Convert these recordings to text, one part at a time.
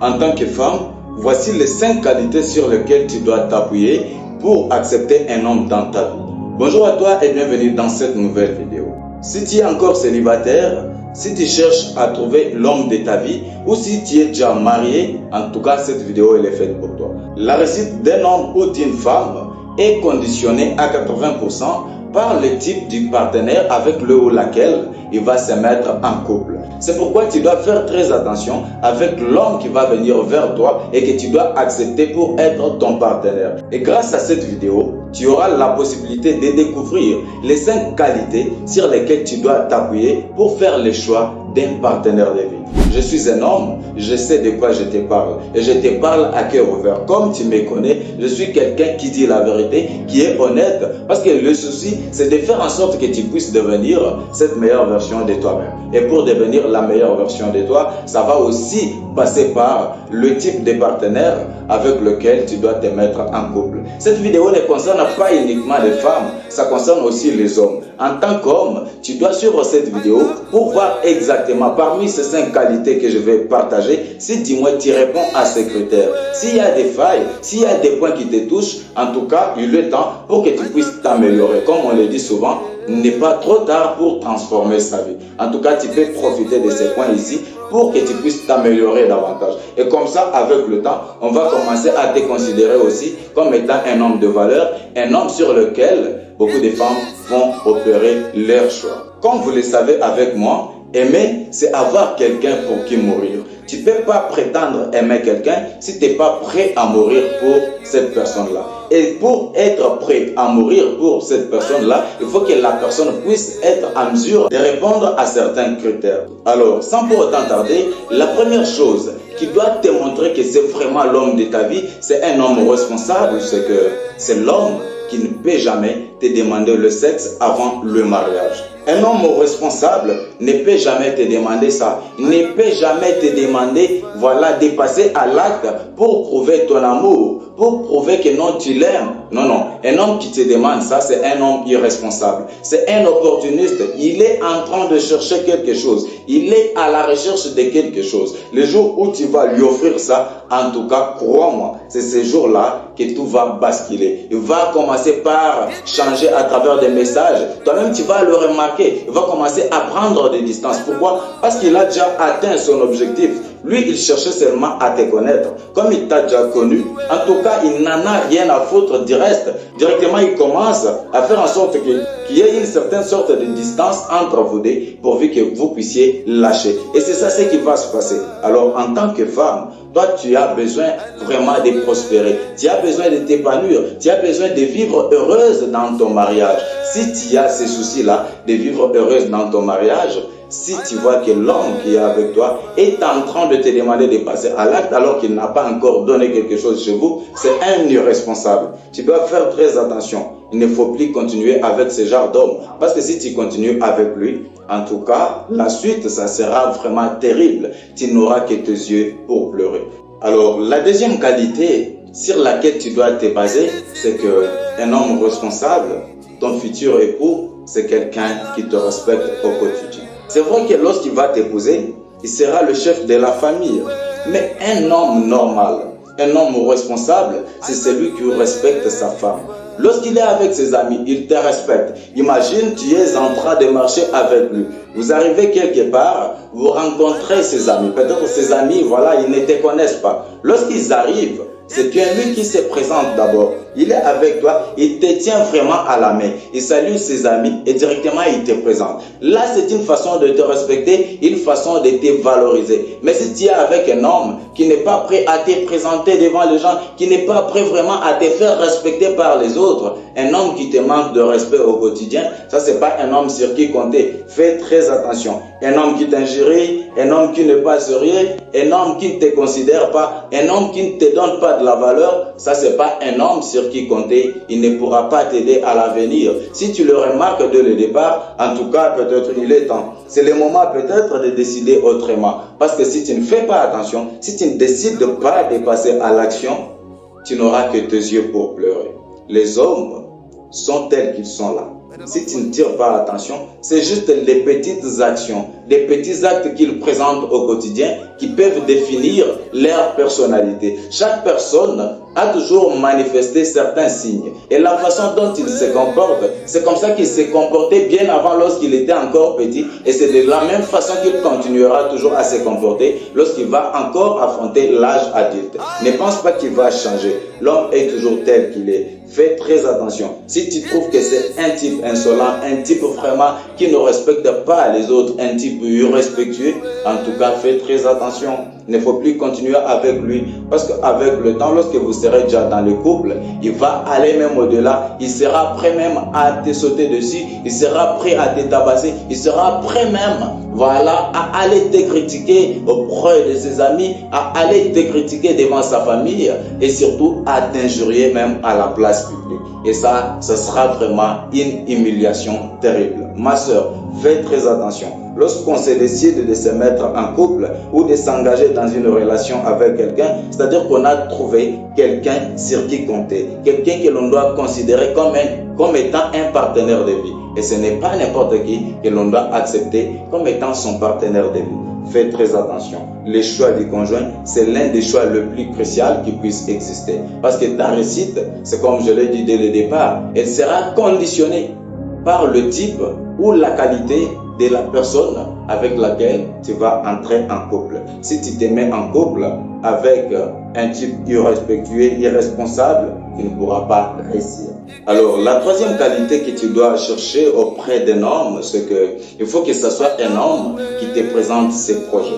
En tant que femme, voici les 5 qualités sur lesquelles tu dois t'appuyer pour accepter un homme dans ta vie. Bonjour à toi et bienvenue dans cette nouvelle vidéo. Si tu es encore célibataire, si tu cherches à trouver l'homme de ta vie ou si tu es déjà marié, en tout cas cette vidéo elle est faite pour toi. La réussite d'un homme ou d'une femme est conditionnée à 80% par le type du partenaire avec le ou laquelle il va se mettre en couple. C'est pourquoi tu dois faire très attention avec l'homme qui va venir vers toi et que tu dois accepter pour être ton partenaire. Et grâce à cette vidéo, tu auras la possibilité de découvrir les 5 qualités sur lesquelles tu dois t'appuyer pour faire le choix d'un partenaire de vie. Je suis un homme, je sais de quoi je te parle et je te parle à cœur ouvert. Comme tu me connais, je suis quelqu'un qui dit la vérité, qui est honnête, parce que le souci, c'est de faire en sorte que tu puisses devenir cette meilleure version de toi-même. Et pour devenir la meilleure version de toi, ça va aussi passer par le type de partenaire avec lequel tu dois te mettre en couple. Cette vidéo ne concerne pas uniquement les femmes, ça concerne aussi les hommes. En tant qu'homme, tu dois suivre cette vidéo pour voir exactement parmi ces 5 qualités que je vais partager, si dis-moi tu réponds à ces critères. S'il y a des failles, s'il y a des points qui te touchent, en tout cas, il est temps pour que tu puisses t'améliorer. Comme on le dit souvent, il n'est pas trop tard pour transformer sa vie. En tout cas, tu peux profiter de ces points ici pour que tu puisses t'améliorer davantage. Et comme ça, avec le temps, on va commencer à te considérer aussi comme étant un homme de valeur, un homme sur lequel beaucoup de femmes vont opérer leur choix. Comme vous le savez avec moi, aimer, c'est avoir quelqu'un pour qui mourir. Tu ne peux pas prétendre aimer quelqu'un si tu n'es pas prêt à mourir pour cette personne-là. Et pour être prêt à mourir pour cette personne-là, il faut que la personne puisse être en mesure de répondre à certains critères. Alors, sans pour autant tarder, la première chose qui doit te montrer que c'est vraiment l'homme de ta vie, c'est un homme responsable, c'est l'homme qui ne peut jamais te demander le sexe avant le mariage. Un homme responsable ne peut jamais te demander ça. Il ne peut jamais te demander, voilà, de passer à l'acte pour prouver ton amour, pour prouver que non, tu l'aimes. Non, non. Un homme qui te demande ça, c'est un homme irresponsable. C'est un opportuniste. Il est en train de chercher quelque chose. Il est à la recherche de quelque chose. Le jour où tu vas lui offrir ça, en tout cas, crois-moi, c'est ce jour-là que tout va basculer. Il va commencer par changer à travers des messages. Toi-même, tu vas le remarquer. Il va commencer à prendre des distances. Pourquoi? Parce qu'il a déjà atteint son objectif. Lui, il cherchait seulement à te connaître. Comme il t'a déjà connu, en tout cas, il n'en a rien à foutre du reste. Directement, il commence à faire en sorte qu'il y ait une certaine sorte de distance entre vous deux, pourvu que vous puissiez lâcher. Et c'est ça ce qui va se passer. Alors, en tant que femme, toi, tu as besoin vraiment de prospérer. Tu as besoin de t'épanouir. Tu as besoin de vivre heureuse dans ton mariage. Si tu as ces soucis-là, de vivre heureuse dans ton mariage, si tu vois que l'homme qui est avec toi est en train de te demander de passer à l'acte alors qu'il n'a pas encore donné quelque chose chez vous, c'est un irresponsable. Tu dois faire très attention. Il ne faut plus continuer avec ce genre d'homme. Parce que si tu continues avec lui, en tout cas, la suite, ça sera vraiment terrible. Tu n'auras que tes yeux pour pleurer. Alors, la deuxième qualité sur laquelle tu dois te baser, c'est qu'un homme responsable, ton futur époux, c'est quelqu'un qui te respecte au quotidien. C'est vrai que lorsqu'il va t'épouser, il sera le chef de la famille. Mais un homme normal, un homme responsable, c'est celui qui respecte sa femme. Lorsqu'il est avec ses amis, il te respecte. Imagine, tu es en train de marcher avec lui. Vous arrivez quelque part, vous rencontrez ses amis. Peut-être ses amis, voilà, ils ne te connaissent pas. Lorsqu'ils arrivent, c'est bien lui qui se présente d'abord. Il est avec toi, il te tient vraiment à la main. Il salue ses amis et directement il te présente. Là, c'est une façon de te respecter, une façon de te valoriser. Mais si tu es avec un homme qui n'est pas prêt à te présenter devant les gens, qui n'est pas prêt vraiment à te faire respecter par les autres, un homme qui te manque de respect au quotidien, ça c'est pas un homme sur qui compter. Fais très attention. Un homme qui t'injurie, un homme qui n'est pas sérieux, un homme qui ne te considère pas, un homme qui ne te donne pas de la valeur, ça c'est pas un homme sur qui compter. Il ne pourra pas t'aider à l'avenir. Si tu le remarques dès le départ, en tout cas peut-être il est temps. C'est le moment peut-être de décider autrement. Parce que si tu ne fais pas attention, si tu ne décides de pas de passer à l'action, tu n'auras que tes yeux pour pleurer. Les hommes sont tels qu'ils sont là. Si tu ne tires pas attention, c'est juste les petites actions, les petits actes qu'ils présentent au quotidien qui peuvent définir leur personnalité. Chaque personne a toujours manifesté certains signes. Et la façon dont il se comporte, c'est comme ça qu'il s'est comporté bien avant lorsqu'il était encore petit. Et c'est de la même façon qu'il continuera toujours à se comporter lorsqu'il va encore affronter l'âge adulte. Ne pense pas qu'il va changer. L'homme est toujours tel qu'il est. Fais très attention. Si tu trouves que c'est un type insolent, un type vraiment qui ne respecte pas les autres, un type irrespectueux, en tout cas, fais très attention. Il ne faut plus continuer avec lui parce qu'avec le temps, lorsque vous serez déjà dans le couple, il va aller même au-delà. Il sera prêt même à te sauter dessus. Il sera prêt à te tabasser. Il sera prêt même, voilà, à aller te critiquer auprès de ses amis, à aller te critiquer devant sa famille et surtout à t'injurier même à la place publique. Et ça, ce sera vraiment une humiliation terrible. Ma soeur, fais très attention. Lorsqu'on se décide de se mettre en couple ou de s'engager dans une relation avec quelqu'un, c'est-à-dire qu'on a trouvé quelqu'un sur qui compter, quelqu'un que l'on doit considérer comme étant un partenaire de vie. Et ce n'est pas n'importe qui que l'on doit accepter comme étant son partenaire de vie. Fais très attention. Le choix du conjoint, c'est l'un des choix le plus crucial qui puisse exister. Parce que ta réussite, c'est comme je l'ai dit dès le départ, elle sera conditionnée par le type ou la qualité de la personne avec laquelle tu vas entrer en couple. Si tu te mets en couple avec un type irrespectueux, irresponsable, tu ne pourras pas réussir. Alors, la troisième qualité que tu dois chercher auprès d'un homme, c'est qu'il faut que ce soit un homme qui te présente ses projets.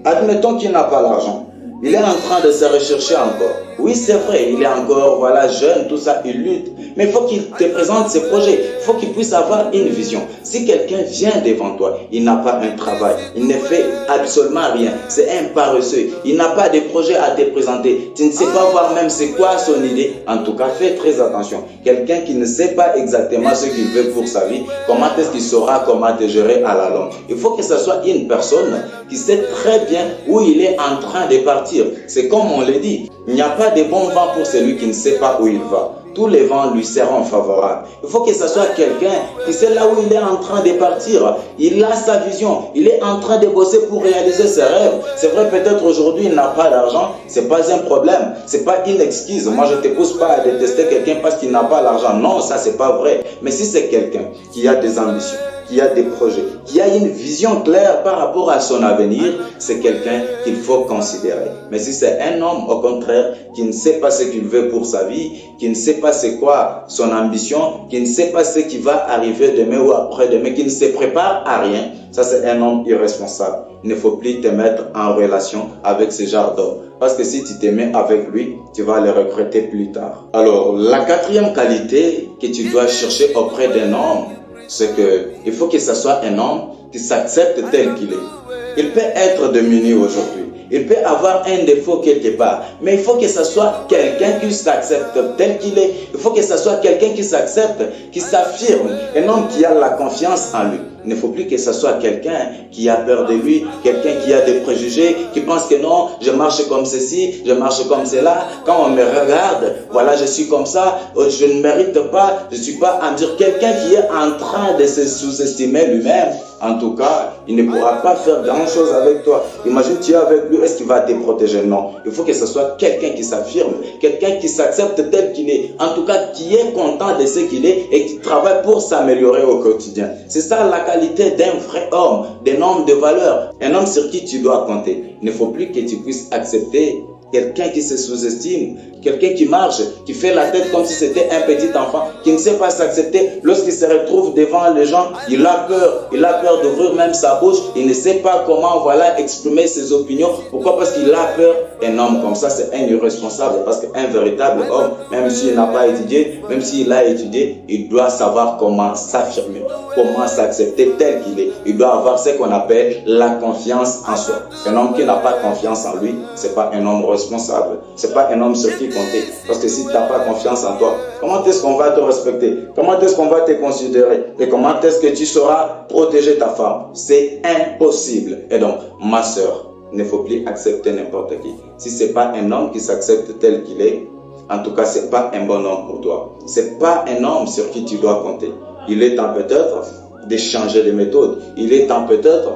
Admettons qu'il n'a pas l'argent. Il est en train de se rechercher encore. Oui, c'est vrai, il est encore jeune, tout ça, il lutte. Mais il faut qu'il te présente ses projets. Il faut qu'il puisse avoir une vision. Si quelqu'un vient devant toi, il n'a pas un travail, il ne fait absolument rien, c'est un paresseux, il n'a pas de projet à te présenter, tu ne sais pas voir même c'est quoi son idée, en tout cas, fais très attention. Quelqu'un qui ne sait pas exactement ce qu'il veut pour sa vie, comment est-ce qu'il saura comment te gérer à la longue? Il faut que ce soit une personne qui sait très bien où il est en train de partir. C'est comme on le dit, il n'y a pas de bon vent pour celui qui ne sait pas où il va. Tous les vents lui seront favorables. Il faut que ce soit quelqu'un qui sait là où il est en train de partir. Il a sa vision. Il est en train de bosser pour réaliser ses rêves. C'est vrai, peut-être aujourd'hui il n'a pas d'argent. C'est pas un problème. C'est pas une excuse. Moi, je ne te pousse pas à détester quelqu'un parce qu'il n'a pas l'argent. Non, ça c'est pas vrai. Mais si c'est quelqu'un qui a des ambitions, qui a des projets, qui a une vision claire par rapport à son avenir, c'est quelqu'un qu'il faut considérer. Mais si c'est un homme, au contraire, qui ne sait pas ce qu'il veut pour sa vie, qui ne sait pas c'est quoi son ambition, qui ne sait pas ce qui va arriver demain ou après-demain, qui ne se prépare à rien, ça c'est un homme irresponsable. Il ne faut plus te mettre en relation avec ce genre d'homme. Parce que si tu te mets avec lui, tu vas le regretter plus tard. Alors, la quatrième qualité que tu dois chercher auprès d'un homme, c'est qu'il faut que ce soit un homme qui s'accepte tel qu'il est. Il peut être démuni aujourd'hui. Il peut avoir un défaut quelque part. Mais il faut que ce soit quelqu'un qui s'accepte tel qu'il est. Il faut que ce soit quelqu'un qui s'accepte, qui s'affirme. Un homme qui a la confiance en lui. Il ne faut plus que ce soit quelqu'un qui a peur de lui, quelqu'un qui a des préjugés, qui pense que non, je marche comme ceci, je marche comme cela. Quand on me regarde, voilà, je suis comme ça, je ne mérite pas, je ne suis pas à me dire. Quelqu'un qui est en train de se sous-estimer lui-même, en tout cas, il ne pourra pas faire grand-chose avec toi. Imagine, tu es avec lui, est-ce qu'il va te protéger? Non. Il faut que ce soit quelqu'un qui s'affirme, quelqu'un qui s'accepte tel qu'il est, en tout cas, qui est content de ce qu'il est et qui travaille pour s'améliorer au quotidien. C'est ça la qualité d'un vrai homme, d'un homme de valeur, un homme sur qui tu dois compter. Il ne faut plus que tu puisses accepter quelqu'un qui se sous-estime, quelqu'un qui marche, qui fait la tête comme si c'était un petit enfant, qui ne sait pas s'accepter. Lorsqu'il se retrouve devant les gens, il a peur d'ouvrir même sa bouche, il ne sait pas comment, exprimer ses opinions. Pourquoi? Parce qu'il a peur. Un homme comme ça, c'est un irresponsable, parce qu'un véritable homme, même s'il n'a pas étudié, même s'il a étudié, il doit savoir comment s'affirmer, comment s'accepter tel qu'il est. Il doit avoir ce qu'on appelle la confiance en soi. Un homme qui n'a pas confiance en lui, c'est pas un homme responsable, c'est pas un homme sur qui compter. Parce que si tu n'as pas confiance en toi, comment est-ce qu'on va te respecter? Comment est-ce qu'on va te considérer? Et comment est-ce que tu sauras protéger ta femme? C'est impossible. Et donc, ma soeur, il ne faut plus accepter n'importe qui. Si ce n'est pas un homme qui s'accepte tel qu'il est, en tout cas, ce n'est pas un bon homme pour toi. Ce n'est pas un homme sur qui tu dois compter. il est temps peut-être de changer de méthode. Il est temps peut-être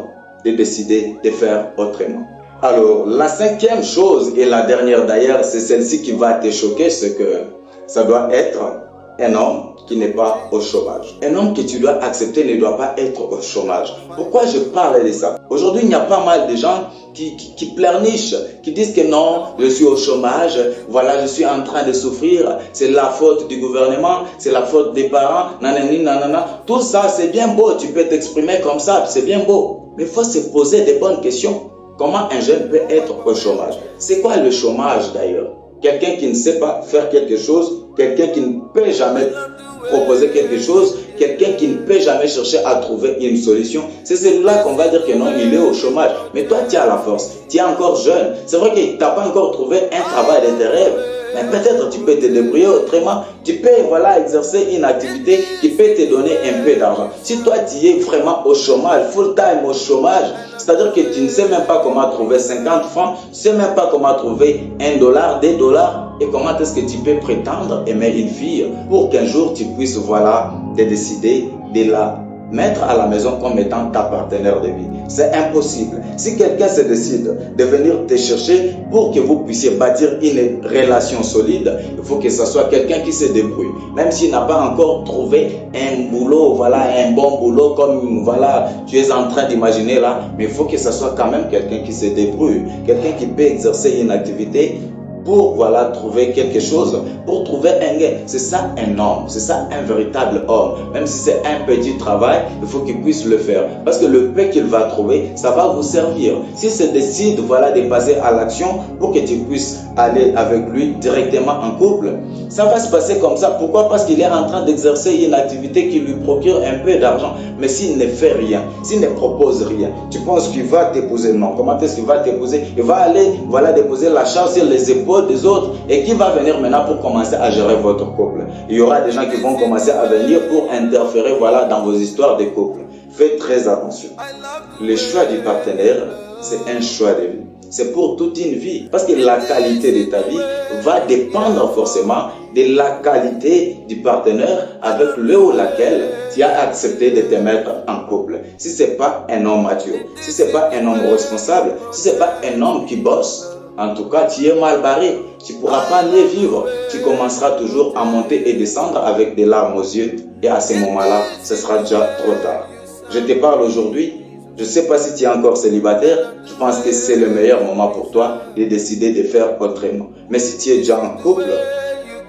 de décider de faire autrement. Alors, la cinquième chose, et la dernière d'ailleurs, c'est celle-ci qui va te choquer, c'est que ça doit être un homme qui n'est pas au chômage. Un homme que tu dois accepter ne doit pas être au chômage. Pourquoi je parle de ça? Aujourd'hui, il y a pas mal de gens qui pleurnichent, qui disent que non, je suis au chômage, voilà, je suis en train de souffrir, c'est la faute du gouvernement, c'est la faute des parents, nanani, nanana. Tout ça, c'est bien beau, tu peux t'exprimer comme ça, c'est bien beau. Mais il faut se poser des bonnes questions. Comment un jeune peut être au chômage? C'est quoi le chômage d'ailleurs? Quelqu'un qui ne sait pas faire quelque chose, quelqu'un qui ne peut jamais proposer quelque chose, quelqu'un qui ne peut jamais chercher à trouver une solution. C'est celui-là qu'on va dire que non, il est au chômage. Mais toi, tu as la force, tu es encore jeune. C'est vrai que tu n'as pas encore trouvé un travail de tes rêves. Mais peut-être tu peux te débrouiller autrement. Tu peux exercer une activité qui peut te donner un peu d'argent. Si toi tu es vraiment au chômage, full time au chômage, c'est-à-dire que tu ne sais même pas comment trouver 50 francs, tu ne sais même pas comment trouver $1, $2, et comment est-ce que tu peux prétendre aimer une fille pour qu'un jour tu puisses te décider de la mettre à la maison comme étant ta partenaire de vie. C'est impossible. Si quelqu'un se décide de venir te chercher pour que vous puissiez bâtir une relation solide, il faut que ce soit quelqu'un qui se débrouille. Même s'il n'a pas encore trouvé un boulot, un bon boulot comme tu es en train d'imaginer là, mais il faut que ce soit quand même quelqu'un qui se débrouille, quelqu'un qui peut exercer une activité pour trouver quelque chose, pour trouver un gain. C'est ça un homme, c'est ça un véritable homme. Même si c'est un petit travail, il faut qu'il puisse le faire. Parce que le peu qu'il va trouver, ça va vous servir. S'il se décide de passer à l'action pour que tu puisses aller avec lui directement en couple, ça va se passer comme ça. Pourquoi? Parce qu'il est en train d'exercer une activité qui lui procure un peu d'argent. Mais s'il ne fait rien, s'il ne propose rien, tu penses qu'il va t'épouser? Non. Comment est-ce qu'il va t'épouser? Il va aller déposer la charge sur les épaules des autres, et qui va venir maintenant pour commencer à gérer votre couple. Il y aura des gens qui vont commencer à venir pour interférer dans vos histoires de couple. Faites très attention. Le choix du partenaire, c'est un choix de vie. C'est pour toute une vie. Parce que la qualité de ta vie va dépendre forcément de la qualité du partenaire avec le ou laquelle tu as accepté de te mettre en couple. Si ce n'est pas un homme mature, si ce n'est pas un homme responsable, si ce n'est pas un homme qui bosse, en tout cas, tu es mal barré. Tu ne pourras pas mieux vivre. Tu commenceras toujours à monter et descendre avec des larmes aux yeux. Et à ce moment-là, ce sera déjà trop tard. Je te parle aujourd'hui. Je ne sais pas si tu es encore célibataire. Je pense que c'est le meilleur moment pour toi de décider de faire autrement. Mais si tu es déjà en couple,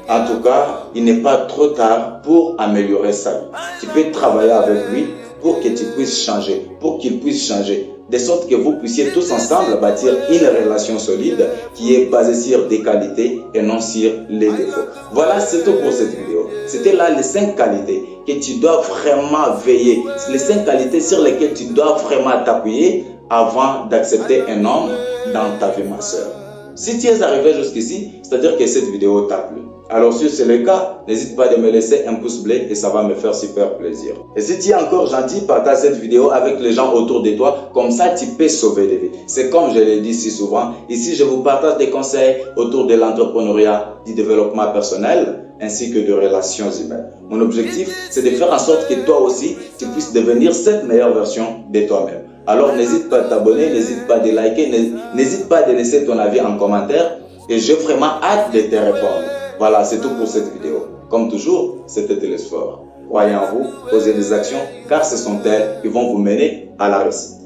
en tout cas, il n'est pas trop tard pour améliorer sa vie. Tu peux travailler avec lui pour que tu puisses changer, pour qu'il puisse changer. De sorte que vous puissiez tous ensemble bâtir une relation solide qui est basée sur des qualités et non sur les défauts. Voilà, c'est tout pour cette vidéo. C'était là les 5 qualités que tu dois vraiment veiller. Les 5 qualités sur lesquelles tu dois vraiment t'appuyer avant d'accepter un homme dans ta vie, ma soeur. Si tu es arrivé jusqu'ici, c'est-à-dire que cette vidéo t'a plu. Alors si c'est le cas, n'hésite pas de me laisser un pouce bleu et ça va me faire super plaisir. Et si tu es encore gentil, partage cette vidéo avec les gens autour de toi, comme ça tu peux sauver des vies. C'est comme je l'ai dit si souvent, ici je vous partage des conseils autour de l'entrepreneuriat, du développement personnel, ainsi que de relations humaines. Mon objectif, c'est de faire en sorte que toi aussi, tu puisses devenir cette meilleure version de toi-même. Alors n'hésite pas à t'abonner, n'hésite pas à liker, n'hésite pas à laisser ton avis en commentaire et j'ai vraiment hâte de te répondre. Voilà, c'est tout pour cette vidéo. Comme toujours, c'était Télésphore. Croyez en vous, posez des actions, car ce sont elles qui vont vous mener à la réussite.